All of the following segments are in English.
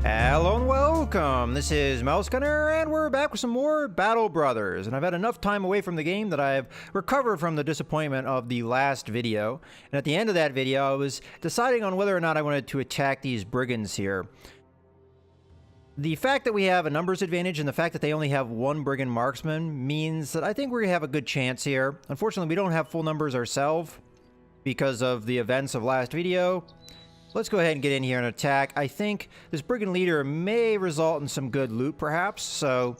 Hello and welcome! This is Mousegunner, and we're back with some more Battle Brothers. And I've had enough time away from the game that I've recovered from the disappointment of the last video. And at the end of that video, I was deciding on whether or not I wanted to attack these brigands here. The fact that we have a numbers advantage and the fact that they only have one brigand marksman means that I think we're going to have a good chance here. Unfortunately, we don't have full numbers ourselves because of the events of last video. Let's go ahead and get in here and attack. I think this brigand leader may result in some good loot, perhaps, so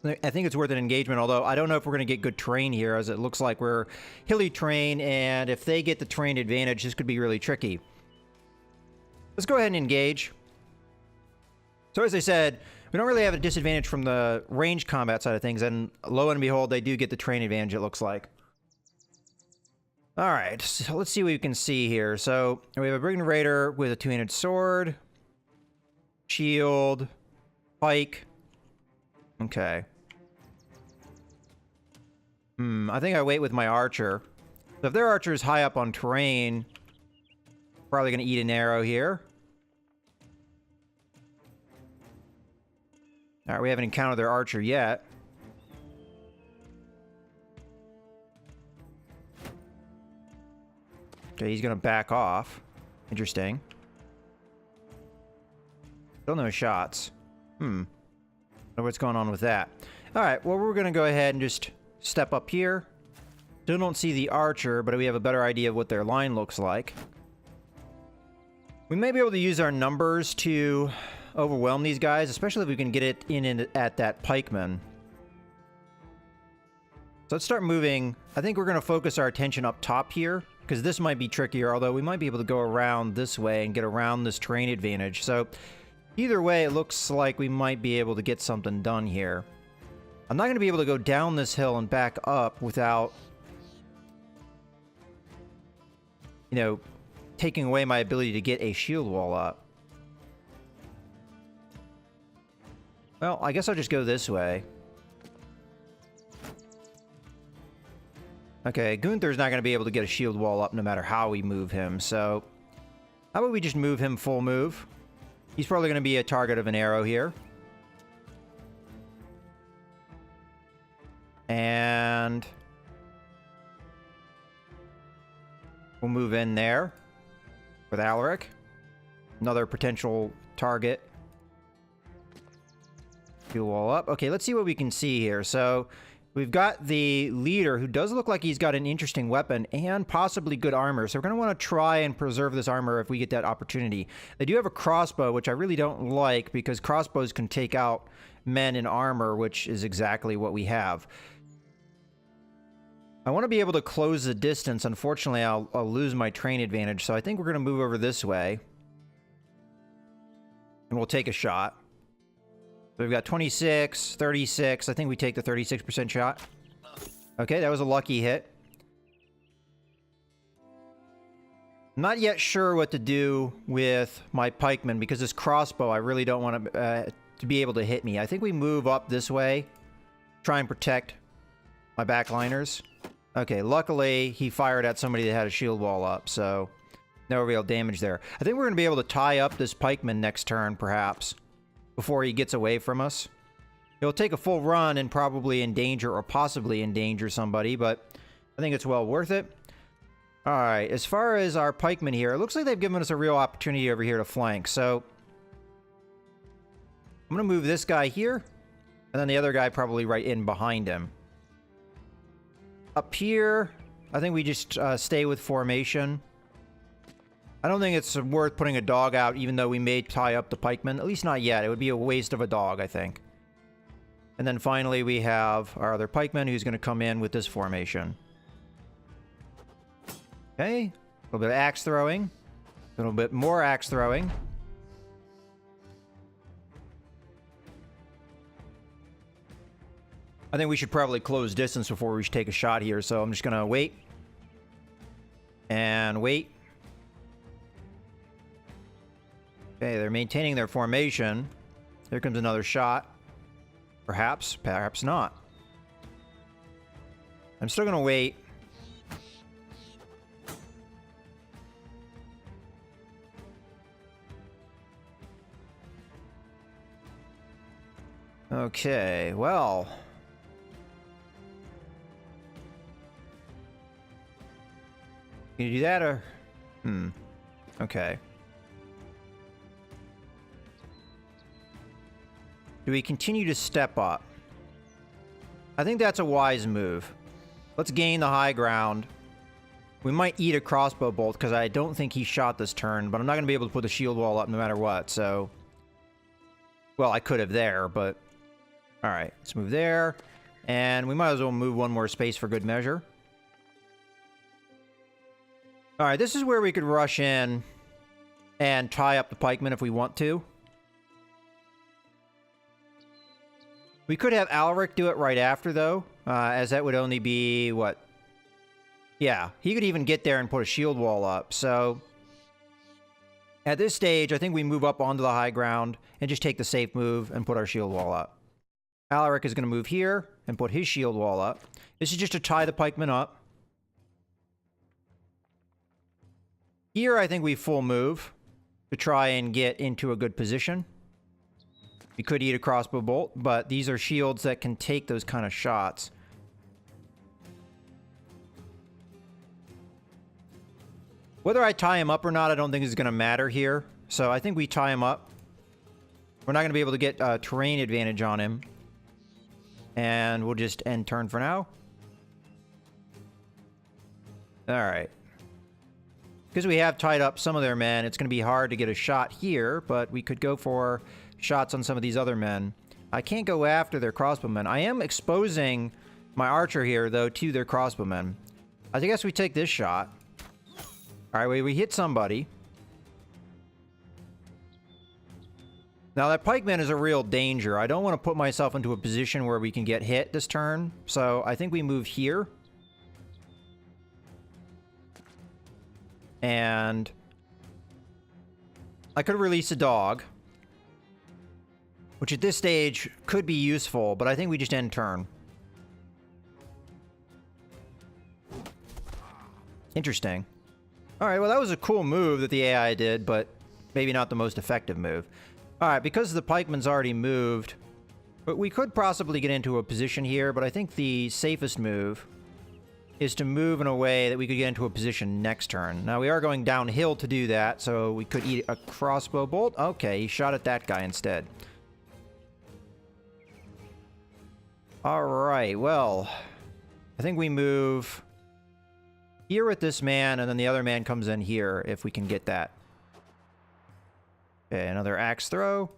I think it's worth an engagement, although I don't know if we're going to get good terrain here, as it looks like we're hilly terrain, and if they get the terrain advantage, this could be really tricky. Let's go ahead and engage. So as I said, we don't really have a disadvantage from the range combat side of things, and lo and behold, they do get the terrain advantage, it looks like. Alright, so let's see what we can see here. So, we have a Brigand Raider with a two-handed sword, shield, pike. Okay. I think I wait with my archer. So if their archer is high up on terrain, probably going to eat an arrow here. Alright, we haven't encountered their archer yet. Okay, he's gonna back off. Interesting. Still no shots. Know what's going on with that. Alright, well, we're gonna go ahead and just step up here. Still don't see the archer, but we have a better idea of what their line looks like. We may be able to use our numbers to overwhelm these guys, especially if we can get it in at that pikeman. So let's start moving. I think we're gonna focus our attention up top here, because this might be trickier, although we might be able to go around this way and get around this terrain advantage. So either way, it looks like we might be able to get something done here. I'm not going to be able to go down this hill and back up without, you know, taking away my ability to get a shield wall up. Well, I guess I'll just go this way. Okay, Gunther's not going to be able to get a shield wall up no matter how we move him, so how about we just move him full move? He's probably going to be a target of an arrow here. And we'll move in there with Alaric. Another potential target. Shield wall up. Okay, let's see what we can see here. So we've got the leader, who does look like he's got an interesting weapon and possibly good armor. So we're going to want to try and preserve this armor if we get that opportunity. They do have a crossbow, which I really don't like, because crossbows can take out men in armor, which is exactly what we have. I want to be able to close the distance. Unfortunately, I'll lose my terrain advantage, so I think we're going to move over this way. And we'll take a shot. So we've got 26, 36. I think we take the 36% shot. Okay, that was a lucky hit. Not yet sure what to do with my pikeman, because this crossbow, I really don't want to be able to hit me. I think we move up this way. Try and protect my backliners. Okay, luckily, he fired at somebody that had a shield wall up, so no real damage there. I think we're going to be able to tie up this pikeman next turn, perhaps, before he gets away from us. He'll take a full run and probably endanger or possibly endanger somebody, but I think it's well worth it. Alright, as far as our pikemen here, it looks like they've given us a real opportunity over here to flank, so I'm going to move this guy here, and then the other guy probably right in behind him. Up here, I think we just stay with formation. I don't think it's worth putting a dog out, even though we may tie up the pikeman. At least not yet. It would be a waste of a dog, I think. And then finally, we have our other pikeman, who's going to come in with this formation. Okay. A little bit of axe throwing. A little bit more axe throwing. I think we should probably close distance before we should take a shot here, so I'm just going to wait. And wait. Okay, they're maintaining their formation. Here comes another shot. Perhaps, perhaps not. I'm still going to wait. Okay, well. Can you do that or? Okay. Do we continue to step up? I think that's a wise move. Let's gain the high ground. We might eat a crossbow bolt because I don't think he shot this turn, but I'm not going to be able to put the shield wall up no matter what, so... Well, I could have there, but... Alright, let's move there. And we might as well move one more space for good measure. Alright, this is where we could rush in and tie up the pikemen if we want to. We could have Alaric do it right after, though, as that would only be, what? Yeah, he could even get there and put a shield wall up, so... At this stage, I think we move up onto the high ground and just take the safe move and put our shield wall up. Alaric is going to move here and put his shield wall up. This is just to tie the pikemen up. Here, I think we full move to try and get into a good position. We could eat a crossbow bolt, but these are shields that can take those kind of shots. Whether I tie him up or not, I don't think is going to matter here. So I think we tie him up. We're not going to be able to get terrain advantage on him. And we'll just end turn for now. Alright. Because we have tied up some of their men, it's going to be hard to get a shot here, but we could go for shots on some of these other men. I can't go after their crossbowmen. I am exposing my archer here, though, to their crossbowmen. I guess we take this shot. Alright, we hit somebody. Now, that pikeman is a real danger. I don't want to put myself into a position where we can get hit this turn, so I think we move here. And I could release a dog, which at this stage could be useful, but I think we just end turn. Interesting. Alright, well that was a cool move that the AI did, but maybe not the most effective move. Alright, because the pikeman's already moved, but we could possibly get into a position here, but I think the safest move is to move in a way that we could get into a position next turn. Now, we are going downhill to do that, so we could eat a crossbow bolt. Okay, he shot at that guy instead. Alright, well, I think we move here with this man, and then the other man comes in here, if we can get that. Okay, another axe throw.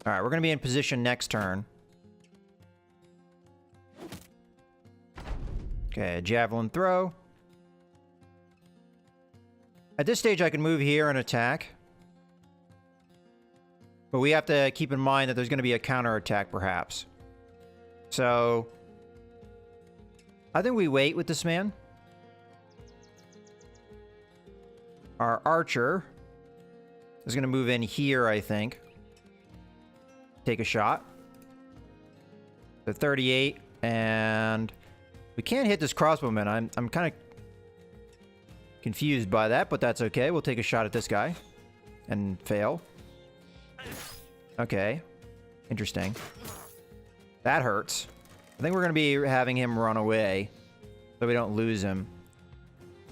Alright, we're going to be in position next turn. Okay, javelin throw. At this stage, I can move here and attack. But we have to keep in mind that there's going to be a counterattack, perhaps. So, I think we wait with this man. Our archer is going to move in here, I think. Take a shot. The 38, and we can't hit this crossbowman. I'm kind of confused by that, but that's okay. We'll take a shot at this guy and fail. Okay. Interesting. That hurts. I think we're going to be having him run away so we don't lose him.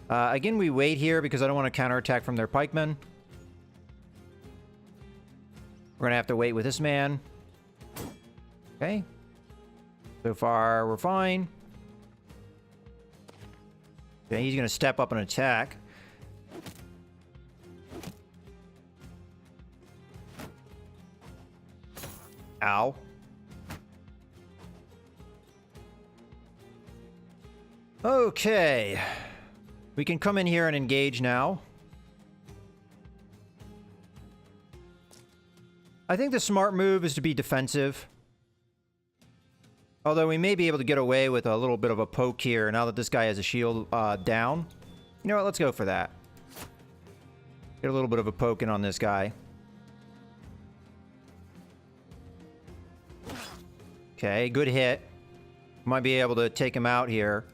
Again, we wait here because I don't want to counterattack from their pikemen. We're going to have to wait with this man. Okay. So far, we're fine. Okay, he's going to step up and attack. Ow. Okay. We can come in here and engage now. I think the smart move is to be defensive. Although we may be able to get away with a little bit of a poke here now that this guy has a shield down. You know what? Let's go for that. Get a little bit of a poke in on this guy. Okay, good hit. Might be able to take him out here.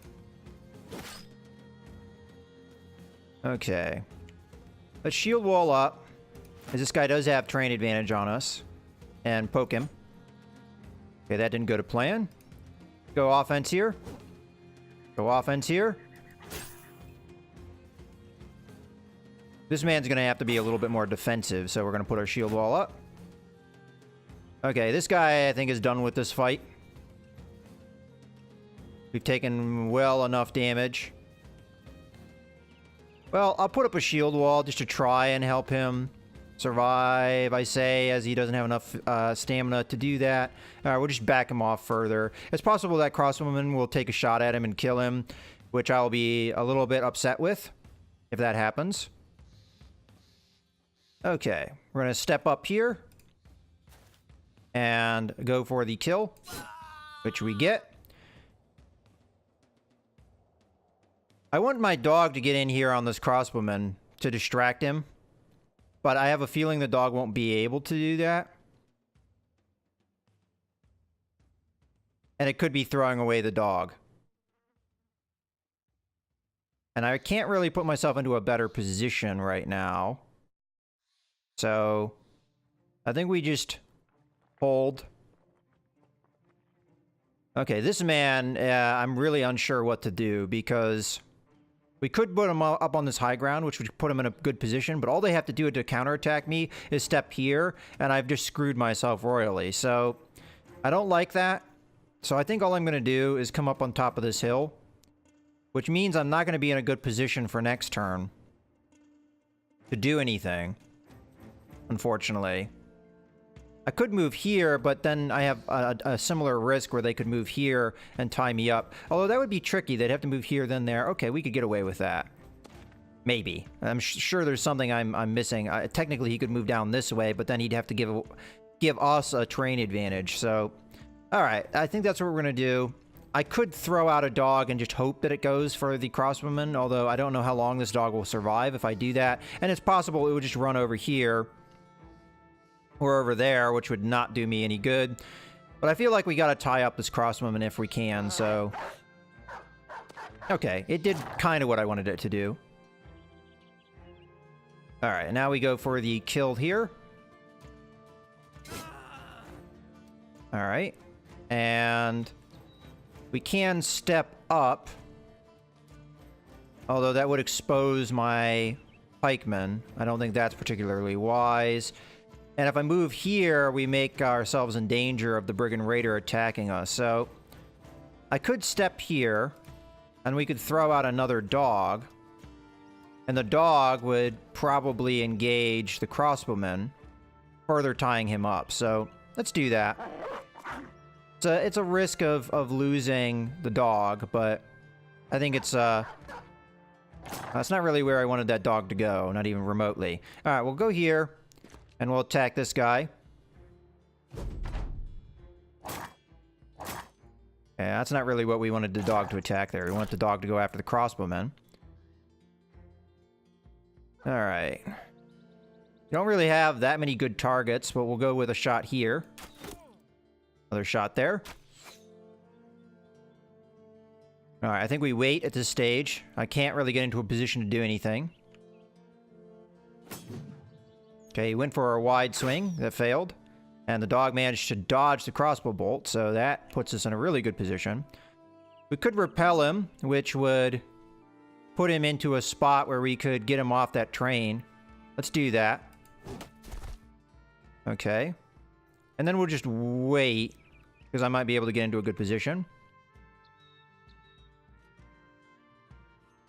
Okay. Let's shield wall up, as this guy does have terrain advantage on us. and poke him. Okay, that didn't go to plan. Go offense here. Go offense here. This man's going to have to be a little bit more defensive, so we're going to put our shield wall up. Okay, this guy, I think, is done with this fight. We've taken well enough damage. Well, I'll put up a shield wall just to try and help him survive, I say, as he doesn't have enough stamina to do that. We'll just back him off further. It's possible that crossbowman will take a shot at him and kill him, which I'll be a little bit upset with if that happens. Okay, we're going to step up here and go for the kill, which we get. I want my dog to get in here on this crossbowman to distract him, but I have a feeling the dog won't be able to do that. And it could be throwing away the dog. And I can't really put myself into a better position right now. So, I think we just hold. Okay, this man, I'm really unsure what to do because we could put him up on this high ground, which would put him in a good position, but all they have to do to counterattack me is step here, and I've just screwed myself royally. So, I don't like that. So I think all I'm going to do is come up on top of this hill, which means I'm not going to be in a good position for next turn to do anything. Unfortunately. I could move here, but then I have a similar risk where they could move here and tie me up. Although that would be tricky. They'd have to move here, then there. Okay, we could get away with that. Maybe. I'm sure there's something I'm missing. Technically, he could move down this way, but then he'd have to give us a terrain advantage. So, alright. I think that's what we're going to do. I could throw out a dog and just hope that it goes for the crossbowman, although I don't know how long this dog will survive if I do that. And it's possible it would just run over here or over there, which would not do me any good. But I feel like we gotta tie up this crossbowman if we can, so... Okay, it did kind of what I wanted it to do. Alright, now we go for the kill here. Alright. And... we can step up. Although that would expose my pikemen. I don't think that's particularly wise. And if I move here, we make ourselves in danger of the Brigand Raider attacking us. So, I could step here, and we could throw out another dog. And the dog would probably engage the crossbowman, further tying him up. So, let's do that. It's a risk of losing the dog, but I think it's not really where I wanted that dog to go, not even remotely. Alright, we'll go here. And we'll attack this guy. Yeah, that's not really what we wanted the dog to attack there. We want the dog to go after the crossbowmen. Alright. We don't really have that many good targets, but we'll go with a shot here. Another shot there. Alright, I think we wait at this stage. I can't really get into a position to do anything. Okay, he went for a wide swing. That failed. And the dog managed to dodge the crossbow bolt, so that puts us in a really good position. We could repel him, which would put him into a spot where we could get him off that train. Let's do that. Okay. And then we'll just wait, because I might be able to get into a good position.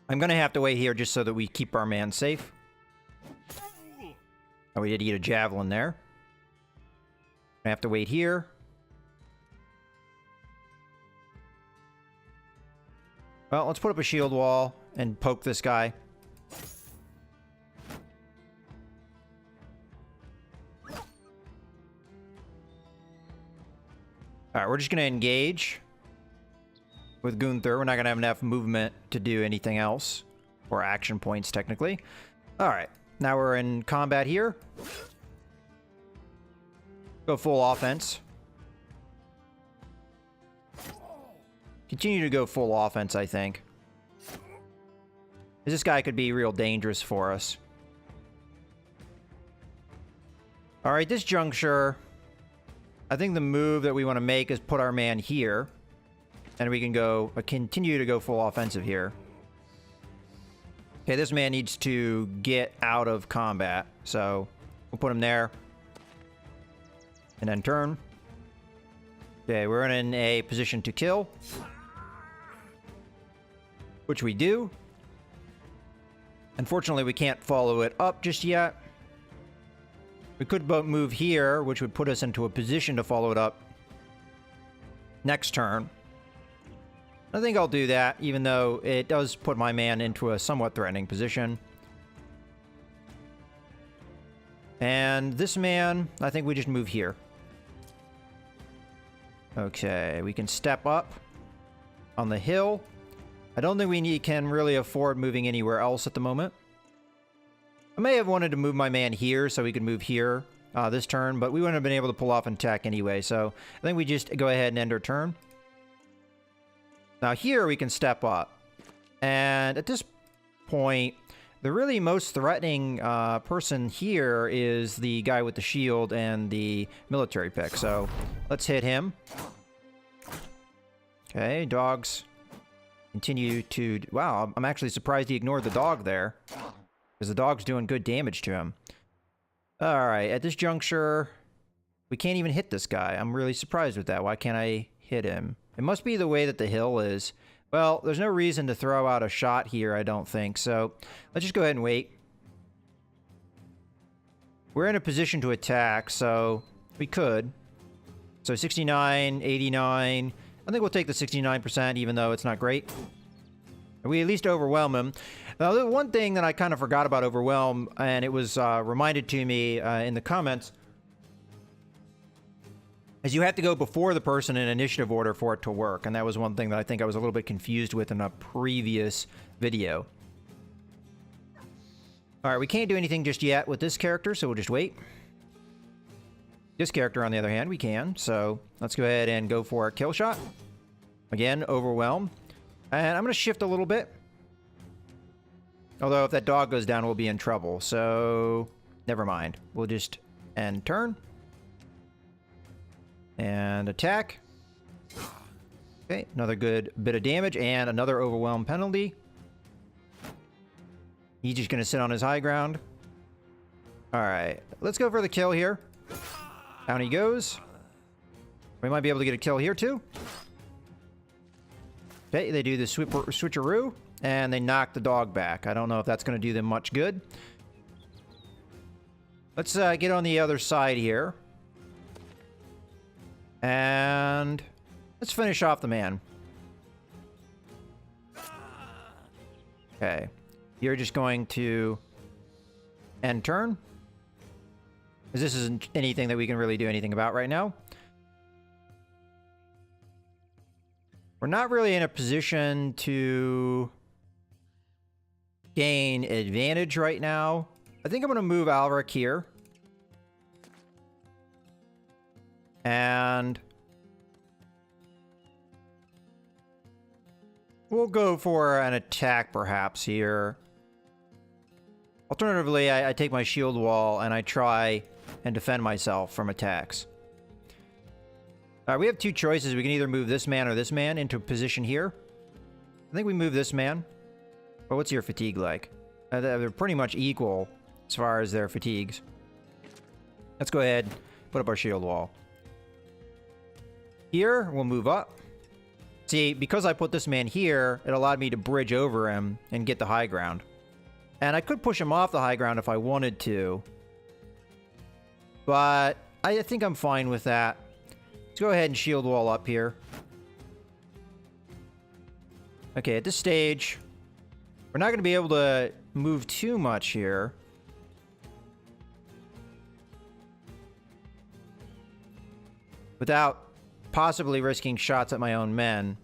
I'm going to have to wait here just so that we keep our man safe. Oh, we did get a javelin there. I have to wait here. Well, let's put up a shield wall and poke this guy. Alright, we're just going to engage with Gunther. We're not going to have enough movement to do anything else. Or action points, technically. Alright. Now we're in combat here. Go full offense. Continue to go full offense, I think. This guy could be real dangerous for us. Alright, this juncture, I think the move that we want to make is put our man here. And we can go continue to go full offensive here. Okay, this man needs to get out of combat. So we'll put him there. And then turn. Okay, we're in a position to kill. Which we do. Unfortunately, we can't follow it up just yet. We could move here, which would put us into a position to follow it up next turn. I think I'll do that, even though it does put my man into a somewhat threatening position. And this man, I think we just move here. Okay, we can step up on the hill. I don't think we can really afford moving anywhere else at the moment. I may have wanted to move my man here so we could move here this turn, but we wouldn't have been able to pull off an attack anyway, so I think we just go ahead and end our turn. Now here we can step up. And at this point, the really most threatening person here is the guy with the shield and the military pick, so let's hit him. Okay, dogs continue to... Wow, I'm actually surprised he ignored the dog there. Because the dog's doing good damage to him. Alright, at this juncture, we can't even hit this guy. I'm really surprised with that. Why can't I hit him? It must be the way that the hill is. Well, there's no reason to throw out a shot here, I don't think. So, let's just go ahead and wait. We're in a position to attack, so we could. So 69, 89. I think we'll take the 69%, even though it's not great. We at least overwhelm him. Now, the one thing that I kind of forgot about overwhelm, and it was reminded to me in the comments, is you have to go before the person in initiative order for it to work. And that was one thing that I think I was a little bit confused with in a previous video. All right, we can't do anything just yet with this character, so we'll just wait. This character, on the other hand, we can. So let's go ahead and go for a kill shot. Again, overwhelm. And I'm going to shift a little bit. Although if that dog goes down, we'll be in trouble. So never mind. We'll just end turn. And attack. Okay, another good bit of damage and another overwhelm penalty. He's just going to sit on his high ground. All right, let's go for the kill here. Down he goes. We might be able to get a kill here too. Okay, they do the switcheroo, and they knock the dog back. I don't know if that's going to do them much good. Let's get on the other side here. And let's finish off the man. Okay. You're just going to end turn. Because this isn't anything that we can really do anything about right now. We're not really in a position to gain advantage right now. I think I'm going to move Alric here. And we'll go for an attack perhaps here. Alternatively, I take my shield wall and I try and defend myself from attacks. We have two choices. We can either move this man or this man into a position here. I think we move this man. But what's your fatigue like? They're pretty much equal as far as their fatigues. Let's go ahead, put up our shield wall. Here, we'll move up. See, because I put this man here, it allowed me to bridge over him and get the high ground. And I could push him off the high ground if I wanted to. But I think I'm fine with that. Let's go ahead and shield wall up here. Okay, at this stage, we're not going to be able to move too much here. Without possibly risking shots at my own men.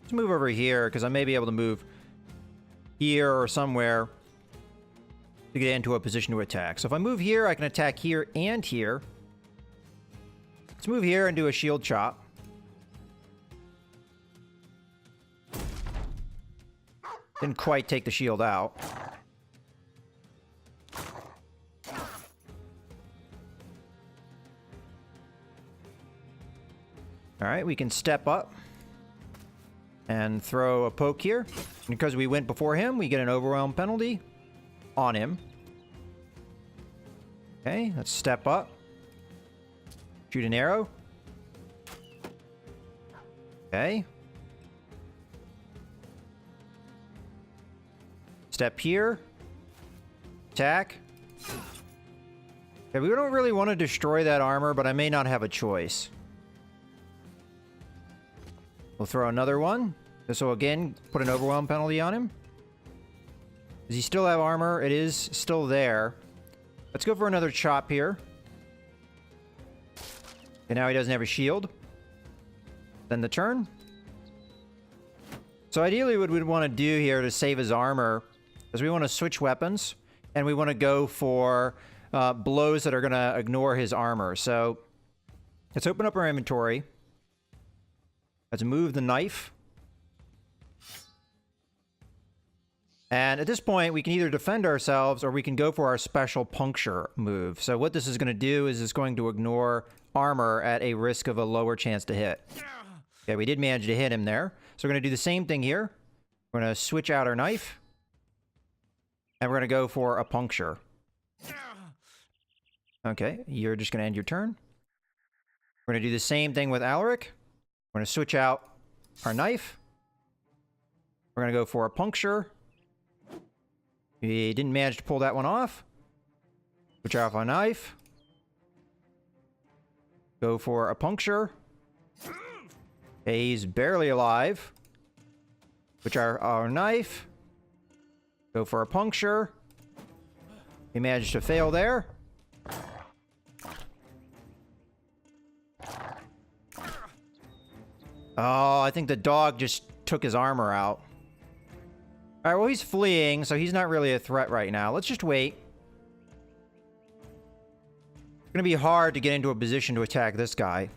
Let's move over here, because I may be able to move here or somewhere to get into a position to attack. So if I move here, I can attack here and here. Let's move here and do a shield chop. Didn't quite take the shield out. Alright, we can step up and throw a poke here. Because we went before him, we get an overwhelm penalty on him. Okay, let's step up. Shoot an arrow. Okay. Step here. Attack. Okay, we don't really want to destroy that armor, but I may not have a choice. We'll throw another one. This will again put an overwhelm penalty on him. Does he still have armor? It is still there. Let's go for another chop here. And now he doesn't have a shield. Then the turn. So ideally what we'd want to do here to save his armor is we want to switch weapons. And we want to go for blows that are going to ignore his armor. So let's open up our inventory. Let's move the knife. And at this point, we can either defend ourselves or we can go for our special puncture move. So what this is going to do is it's going to ignore armor at a risk of a lower chance to hit. Okay, we did manage to hit him there. So we're going to do the same thing here. We're going to switch out our knife. And we're going to go for a puncture. Okay, you're just going to end your turn. We're going to do the same thing with Alaric. We're going to switch out our knife. We're going to go for a puncture. We didn't manage to pull that one off. Switch off our knife. Go for a puncture. Okay, he's barely alive. Switch our knife. Go for a puncture. We managed to fail there. Oh, I think the dog just took his armor out. Alright, well, he's fleeing, so he's not really a threat right now. Let's just wait. It's gonna be hard to get into a position to attack this guy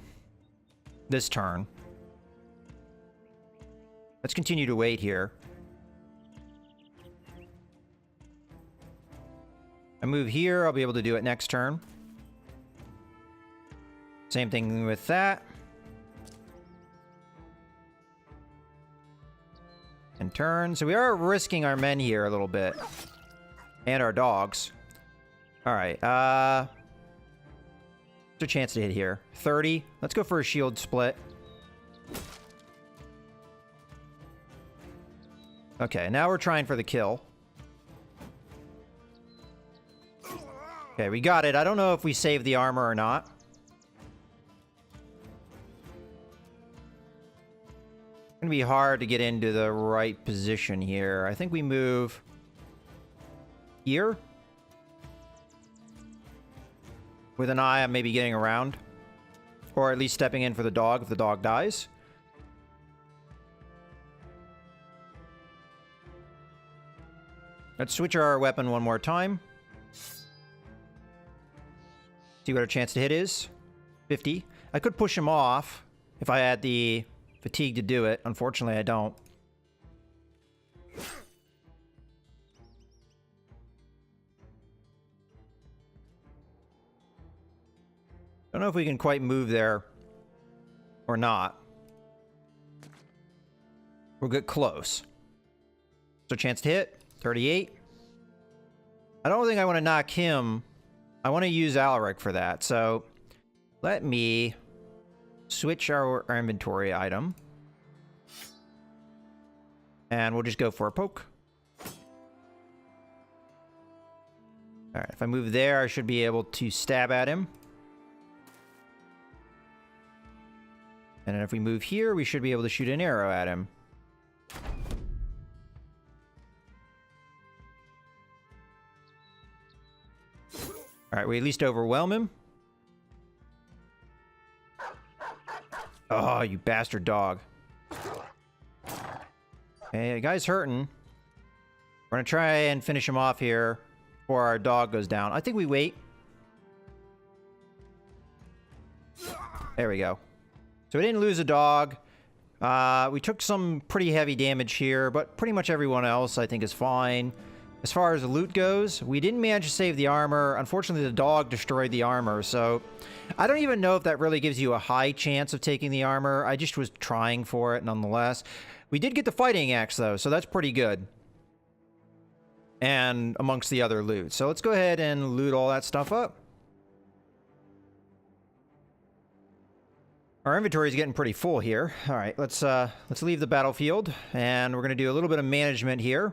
this turn. Let's continue to wait here. I move here, I'll be able to do it next turn. Same thing with that. And turn. So we are risking our men here a little bit. And our dogs. Alright, what's a chance to hit here? 30. Let's go for a shield split. Okay, now we're trying for the kill. Okay, we got it. I don't know if we saved the armor or not. It's gonna be hard to get into the right position here. I think we move here. With an eye on maybe getting around. Or at least stepping in for the dog if the dog dies. Let's switch our weapon one more time. See what our chance to hit is. 50. I could push him off if I had the fatigue to do it. Unfortunately, I don't. Don't know if we can quite move there or not. We'll get close. So chance to hit, 38. I don't think I want to knock him. I want to use Alaric for that. So let me switch our inventory item. And we'll just go for a poke. Alright, if I move there, I should be able to stab at him. And then if we move here, we should be able to shoot an arrow at him. Alright, we at least overwhelm him. Oh, you bastard dog. Okay, the guy's hurting. We're gonna try and finish him off here before our dog goes down. I think we wait. There we go. So we didn't lose a dog. We took some pretty heavy damage here, but pretty much everyone else I think is fine. As far as the loot goes, we didn't manage to save the armor. Unfortunately, the dog destroyed the armor, so I don't even know if that really gives you a high chance of taking the armor. I just was trying for it nonetheless. We did get the fighting axe, though, so that's pretty good. And amongst the other loot. So let's go ahead and loot all that stuff up. Our inventory is getting pretty full here. All right, let's leave the battlefield, and we're going to do a little bit of management here.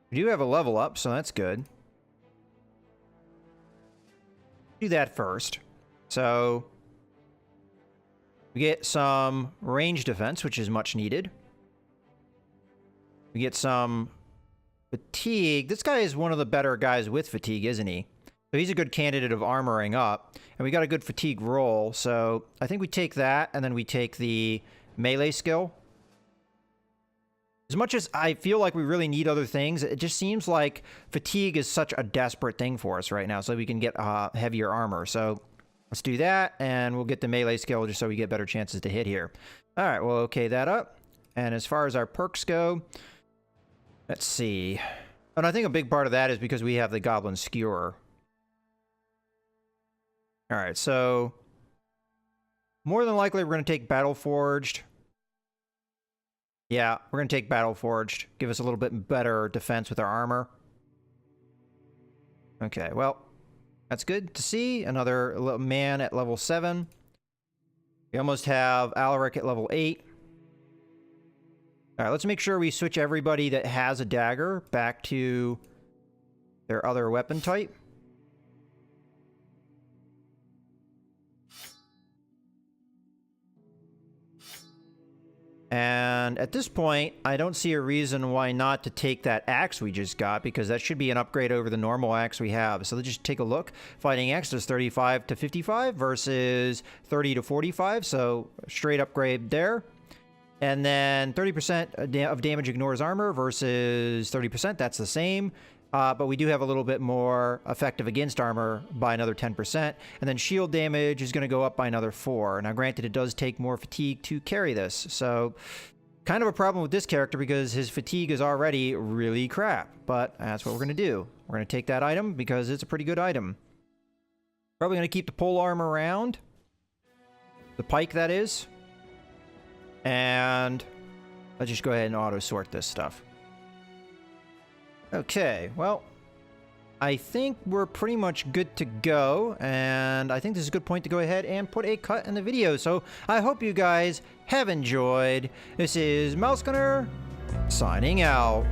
We do have a level up, so that's good. Do that first. So we get some range defense, which is much needed. We get some fatigue. This guy is one of the better guys with fatigue, isn't he? So he's a good candidate of armoring up. And we got a good fatigue roll, so I think we take that, and then we take the melee skill. As much as I feel like we really need other things, it just seems like fatigue is such a desperate thing for us right now, so we can get heavier armor. So let's do that, and we'll get the melee skill just so we get better chances to hit here. All right, we'll okay that up. And as far as our perks go, let's see. And I think a big part of that is because we have the Goblin Skewer. All right, so more than likely we're going to take Battle Forged. Yeah, we're going to take Battle Forged. Give us a little bit better defense with our armor. Okay, well, that's good to see. Another man at level 7. We almost have Alaric at level 8. All right, let's make sure we switch everybody that has a dagger back to their other weapon type. And at this point, I don't see a reason why not to take that axe we just got, because that should be an upgrade over the normal axe we have. So let's just take a look. Fighting axe is 35 to 55 versus 30 to 45, so straight upgrade there. And then 30% of damage ignores armor versus 30%, that's the same. But we do have a little bit more effective against armor by another 10%. And then shield damage is going to go up by another 4. Now, granted, it does take more fatigue to carry this. So, kind of a problem with this character because his fatigue is already really crap. But that's what we're going to do. We're going to take that item because it's a pretty good item. Probably going to keep the pole arm around. The pike, that is. And let's just go ahead and auto-sort this stuff. Okay, well, I think we're pretty much good to go, and I think this is a good point to go ahead and put a cut in the video. So I hope you guys have enjoyed. This is Mouse Gunner, signing out.